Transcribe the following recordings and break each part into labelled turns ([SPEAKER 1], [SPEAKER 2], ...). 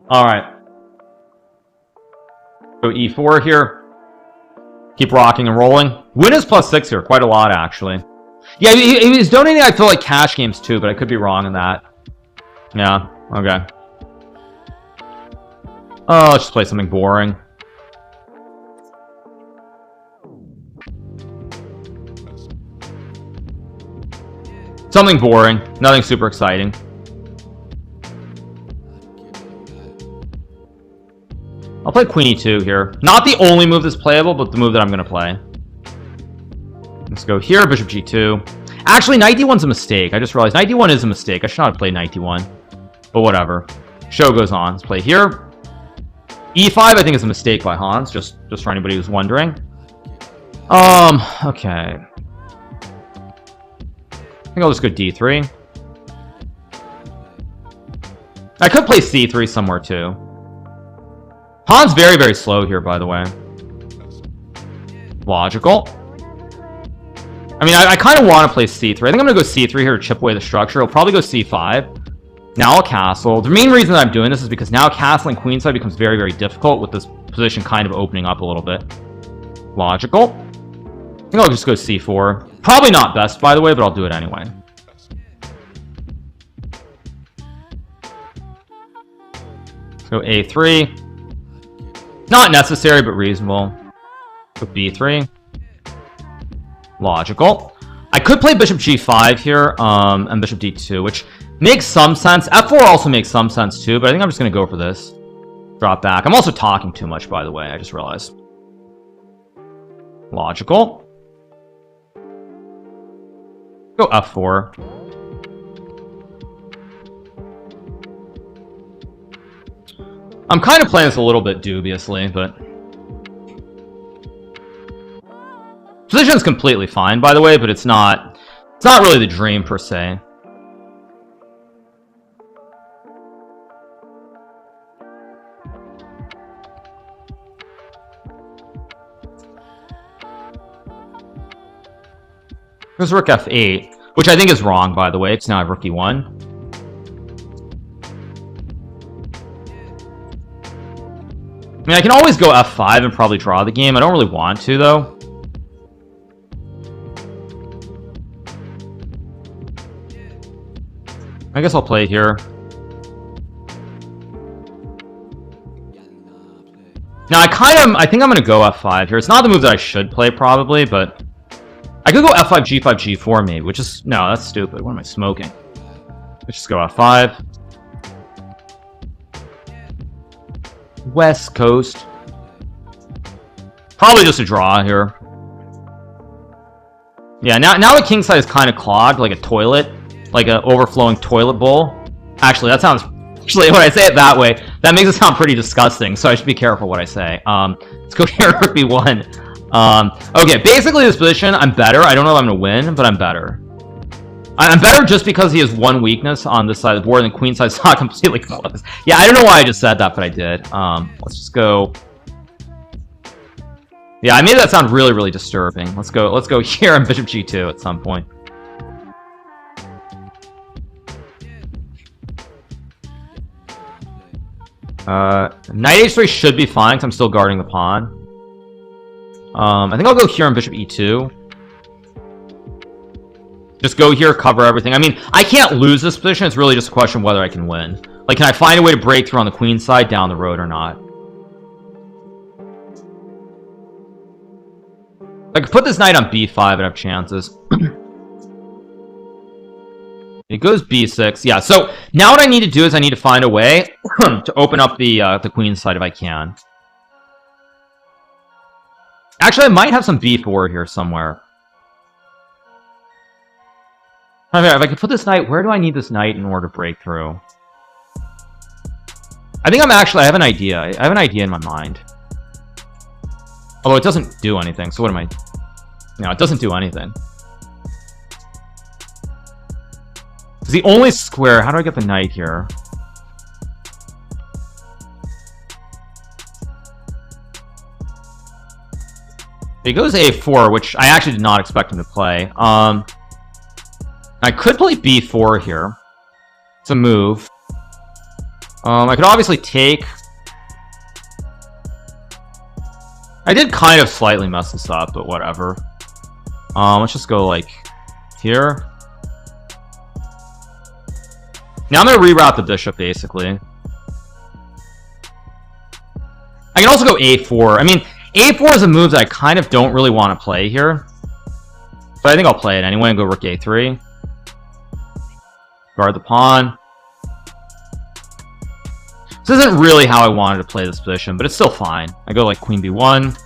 [SPEAKER 1] All right. Go e4 here. Keep rocking and rolling. Win is +6 here. Quite a lot, actually. Yeah, he was donating, I feel like, cash games too, but I could be wrong on that. Yeah, okay. Oh, let's just play something boring. Something boring. Nothing super exciting. I'll play queen e2 here. Not the only move that's playable, but the move that I'm going to play. Let's go here, bishop g2. Actually, knight d1's a mistake. I just realized knight d1 is a mistake. I should not have played knight d1. But whatever. Show goes on. Let's play here. e5, I think, is a mistake by Hans, just for anybody who's wondering. Okay. I think I'll just go d3. I could play c3 somewhere, too. Han's very, very slow here, by the way. Logical. I mean, I kind of want to play c3. I think I'm going to go c3 here to chip away the structure. I'll probably go c5. Now I'll castle. The main reason that I'm doing this is because now castling queenside becomes very, very difficult with this position kind of opening up a little bit. Logical. I think I'll just go c4. Probably not best, by the way, but I'll do it anyway. Let's go a3. Not necessary, but reasonable. Go b3. Logical. I could play bishop g5 here, and bishop d2, which makes some sense. f4 also makes some sense too, but I think I'm just going to go for this. Drop back. I'm also talking too much, by the way. I just realized. Logical. Go f4. I'm kind of playing this a little bit dubiously, but position's completely fine, by the way, but it's not really the dream per se. There's rook f8, which I think is wrong, by the way. It's now rook e1. I mean, I can always go f5 and probably draw the game. I don't really want to, though. I guess I'll play here. Now, I think I'm going to go f5 here. It's not the move that I should play, probably, but I could go f5, g5, g4, maybe, which is... No, that's stupid. What am I smoking? Let's just go f5. West Coast. Probably just a draw here. Yeah, now the king side is kind of clogged, like a toilet. Like an overflowing toilet bowl. Actually, that sounds... Actually, when I say it that way, that makes it sound pretty disgusting, so I should be careful what I say. Let's go here, rook b1. Okay, basically this position, I'm better. I don't know if I'm going to win, but I'm better. I'm better just because he has one weakness on this side of the board, and the queen side's not completely closed. Yeah, I don't know why I just said that, but I did. Let's just go... Yeah, I made that sound really, really disturbing. Let's go here on bishop g2 at some point. Knight h3 should be fine, because I'm still guarding the pawn. I think I'll go here on bishop e2. Just go here, cover everything. I mean, I can't lose this position. It's really just a question of whether I can win. Like, can I find a way to break through on the queen side down the road or not? I could put this knight on b5 and have chances. It goes b6. Yeah, so now what I need to do is I need to find a way to open up the queen side if I can. Actually, I might have some b4 here somewhere. I mean, if I could put this knight, where do I need this knight in order to break through? I think I have an idea. I have an idea in my mind. Although it doesn't do anything, so what am I... No, it doesn't do anything. It's the only square... How do I get the knight here? He goes a4, which I actually did not expect him to play. I could play b4 here. It's a move. I could obviously take... I did kind of slightly mess this up, but whatever. Let's just go, like, here. Now I'm going to reroute the bishop, basically. I can also go a4. I mean, a4 is a move that I kind of don't really want to play here. But I think I'll play it anyway and go rook a3. Guard the pawn. This isn't really how I wanted to play this position, but it's still fine. I go like queen b1.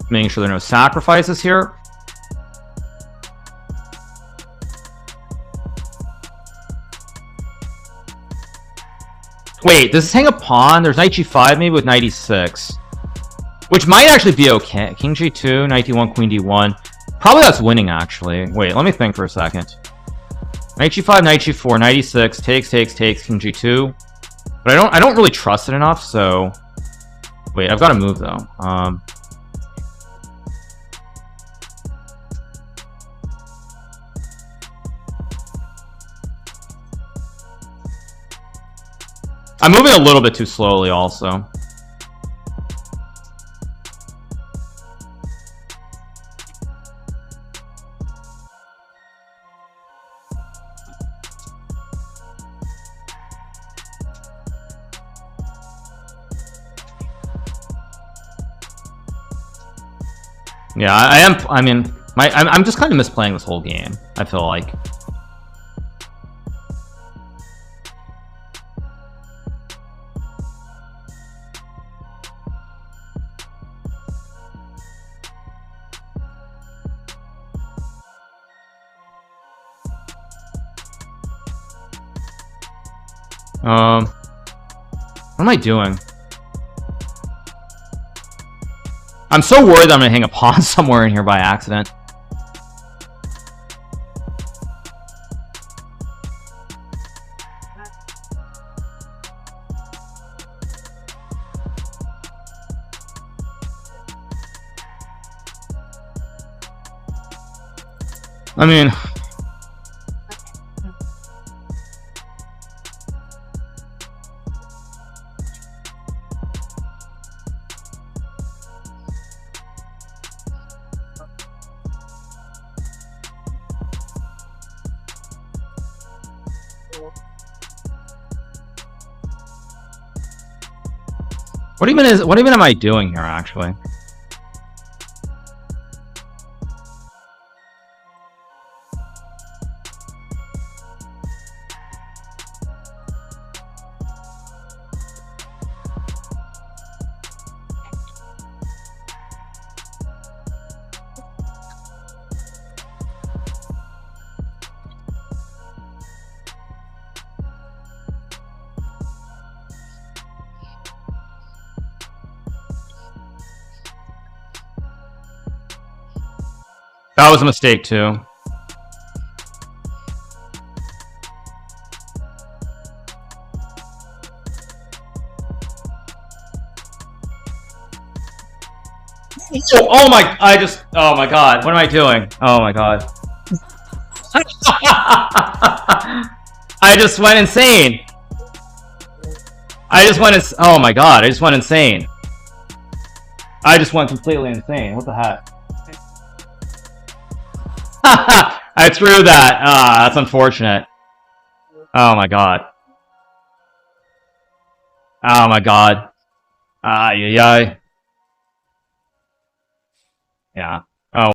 [SPEAKER 1] Making sure there are no sacrifices here. Wait, does this hang a pawn? There's knight g5 maybe with knight e6. Which might actually be okay. King g2, knight d1, queen d1. Probably that's winning, actually. Wait, let me think for a second. Knight g5, knight g4, knight e6, takes, king g2. But I don't really trust it enough, so... Wait, I've got to move, though. I'm moving a little bit too slowly, also. Yeah, I am. I mean, I'm just kind of misplaying this whole game, I feel like. What am I doing? I'm so worried that I'm gonna hang a pawn somewhere in here by accident. I mean... What even am I doing here, actually? That was a mistake, too. Oh my, oh my god, what am I doing? Oh my god. I just went insane. Oh my god, I just went insane. I just went completely insane. What the heck? I threw that. That's unfortunate. Oh my god. Oh my god. Yeah.